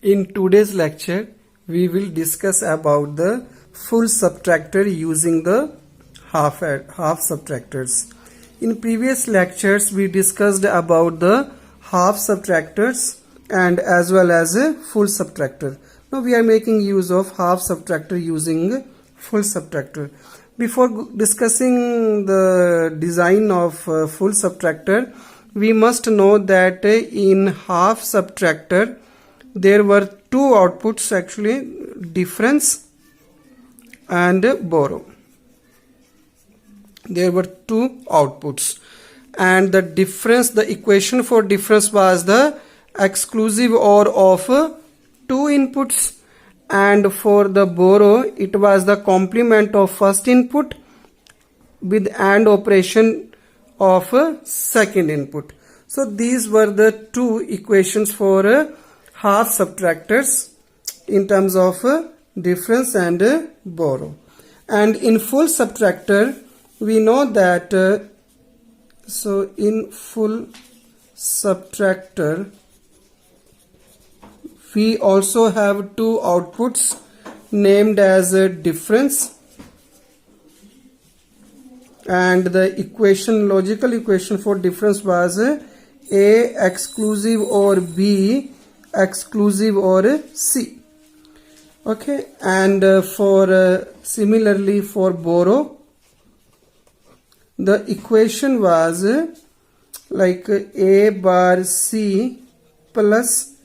In today's lecture, we will discuss about the full subtractor using the half subtractors. In previous lectures, we discussed about the half subtractors and as well as a full subtractor. Now we are making use of half subtractor using full subtractor. Before discussing the design of full subtractor, we must know that in half subtractor there were two outputs actually, difference and borrow. There were two outputs, and the difference, the equation for difference was the exclusive OR of two inputs, and for the borrow it was the complement of first input with AND operation of second input. So these were the two equations for half subtractors in terms of difference and borrow. And in full subtractor we know that so in full subtractor we also have two outputs named as difference, and the equation, logical equation for difference was A exclusive or B exclusive or C. Okay, and for similarly for borrow, the equation was like A bar C plus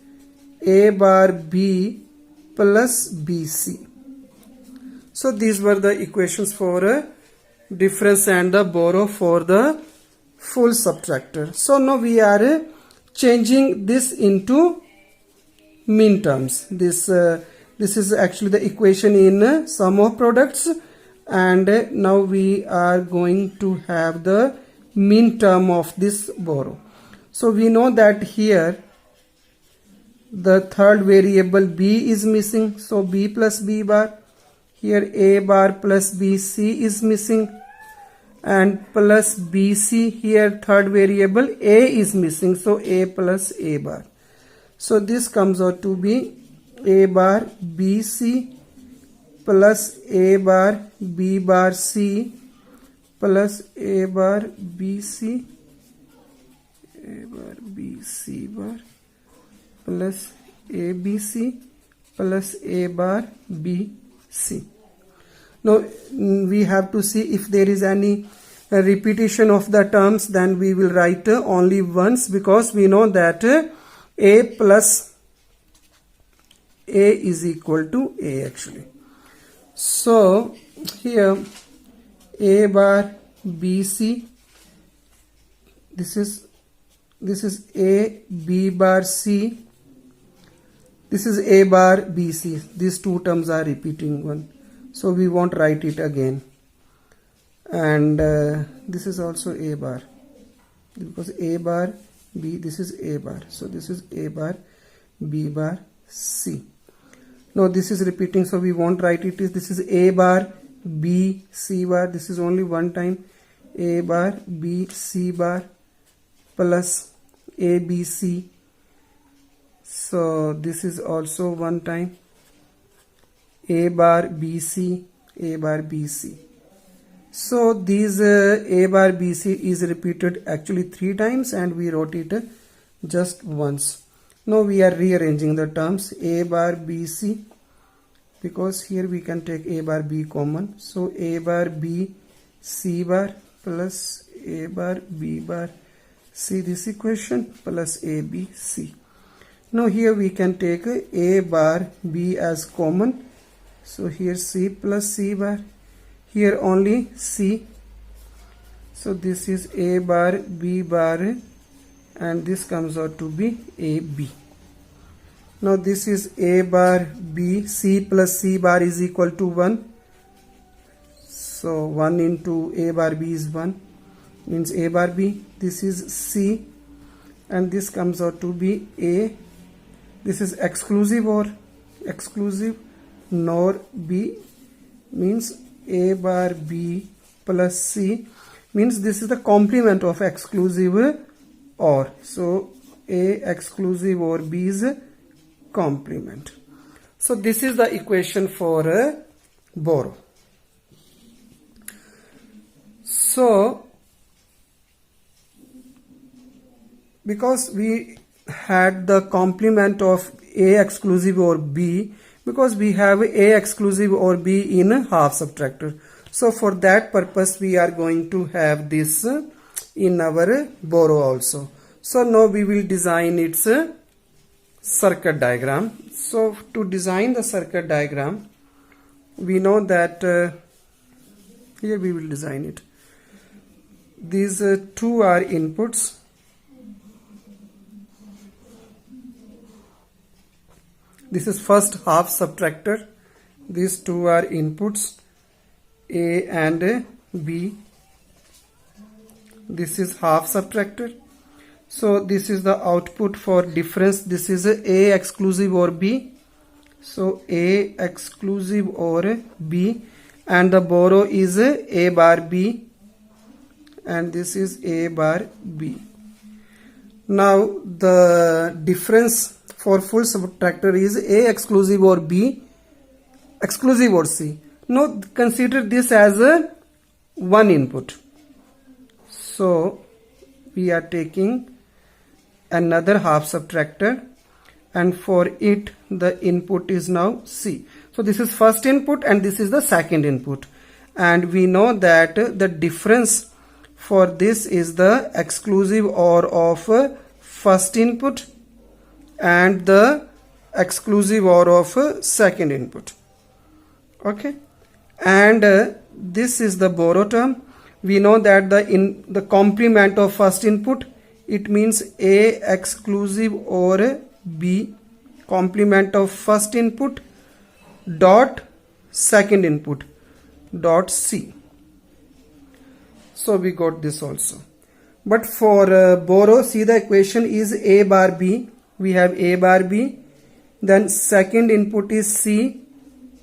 A bar B plus BC. So these were the equations for difference and the borrow for the full subtractor. So now we are changing this into min terms. This is actually the equation in sum of products, and now we are going to have the min term of this borrow. So we know that here the third variable B is missing, so B plus B bar. Here A bar plus BC is missing, and plus BC, here third variable A is missing, so A plus A bar. So this comes out to be A bar BC plus A bar B bar C plus A bar BC, A bar BC bar plus ABC plus A bar BC. Now we have to see if there is any repetition of the terms, then we will write only once, because we know that A plus A is equal to A actually. So here A bar BC, this is A B bar C, this is A bar BC. These two terms are repeating one, so we won't write it again. And this is also A bar, because A bar B, this is A bar, so this is A bar B bar C. Now this is repeating, so we won't write it. This is A bar B C bar, this is only one time, A bar B C bar plus A B C. So this is also one time, A bar B C, A bar B C. So these A bar BC is repeated actually three times, and we wrote it just once. Now we are rearranging the terms. A bar BC, because here we can take A bar B common, so A bar B C bar plus A bar B bar C, this equation, plus A B C. Now here we can take A bar B as common, so here C plus C bar, here only C, so this is A bar B bar, and this comes out to be AB. Now this is A bar B, C plus C bar is equal to 1, so 1 into A bar B is 1, means A bar B. This is C, and this comes out to be A. This is exclusive or exclusive NOR B, means A bar B plus C, means this is the complement of exclusive OR. So A exclusive OR B is complement. So this is the equation for Borrow. So because we had the complement of A exclusive or B, because we have A exclusive or B in half subtractor. So for that purpose we are going to have this in our Borrow also. So now we will design its circuit diagram. So to design the circuit diagram, we know that here we will design it. These two are inputs. This is first half subtractor. These two are inputs, A and B. This is half subtractor. So this is the output for difference. This is A exclusive or B. So A exclusive or B, and the Borrow is A bar B, and this is A bar B. Now the difference for full subtractor is A exclusive or B exclusive or C. Now consider this as a one input. So we are taking another half subtractor, and for it the input is now C. So this is first input and this is the second input, and we know that the difference for this is the exclusive OR of first input and the exclusive OR of second input. Okay, and this is the Borrow term. We know that the complement of first input, it means A exclusive or B complement of first input dot second input dot C. So we got this also. But for Borrow, see, the equation is A bar B. We have A bar B. Then second input is C.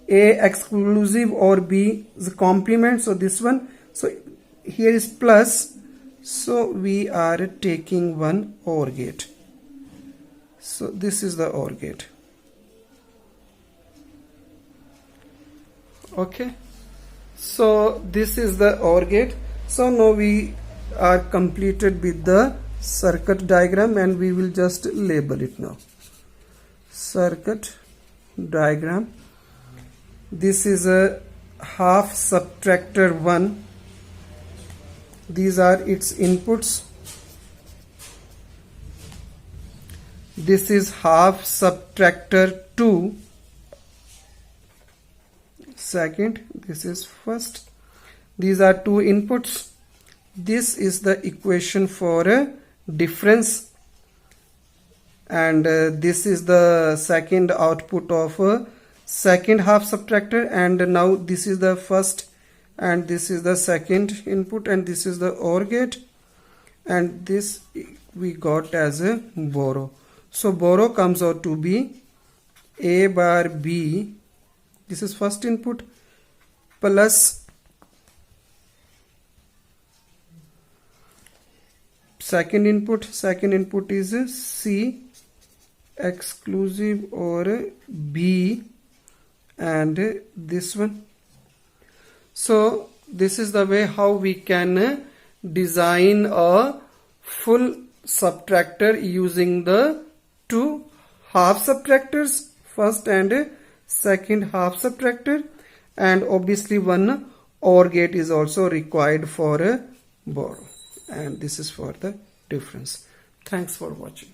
A exclusive or B is complement. So this one. So here is plus. So we are taking one OR gate. So this is the OR gate. Okay. So this is the OR gate. So now we are completed with the circuit diagram, and we will just label it now. Circuit diagram. This is a half subtractor 1. These are its inputs. This is half subtractor 2. Second, this is first. These are two inputs. This is the equation for a difference, and this is the second output of a second half subtractor, and now this is the first and this is the second input, and this is the OR gate, and this we got as a Borrow. So Borrow comes out to be A bar B, this is first input, plus second input is C exclusive or B, and this one. So this is the way how we can design a full subtractor using the two half subtractors, first and second half subtractor, and obviously one OR gate is also required for a Borrow, and this is for the difference. Thanks for watching.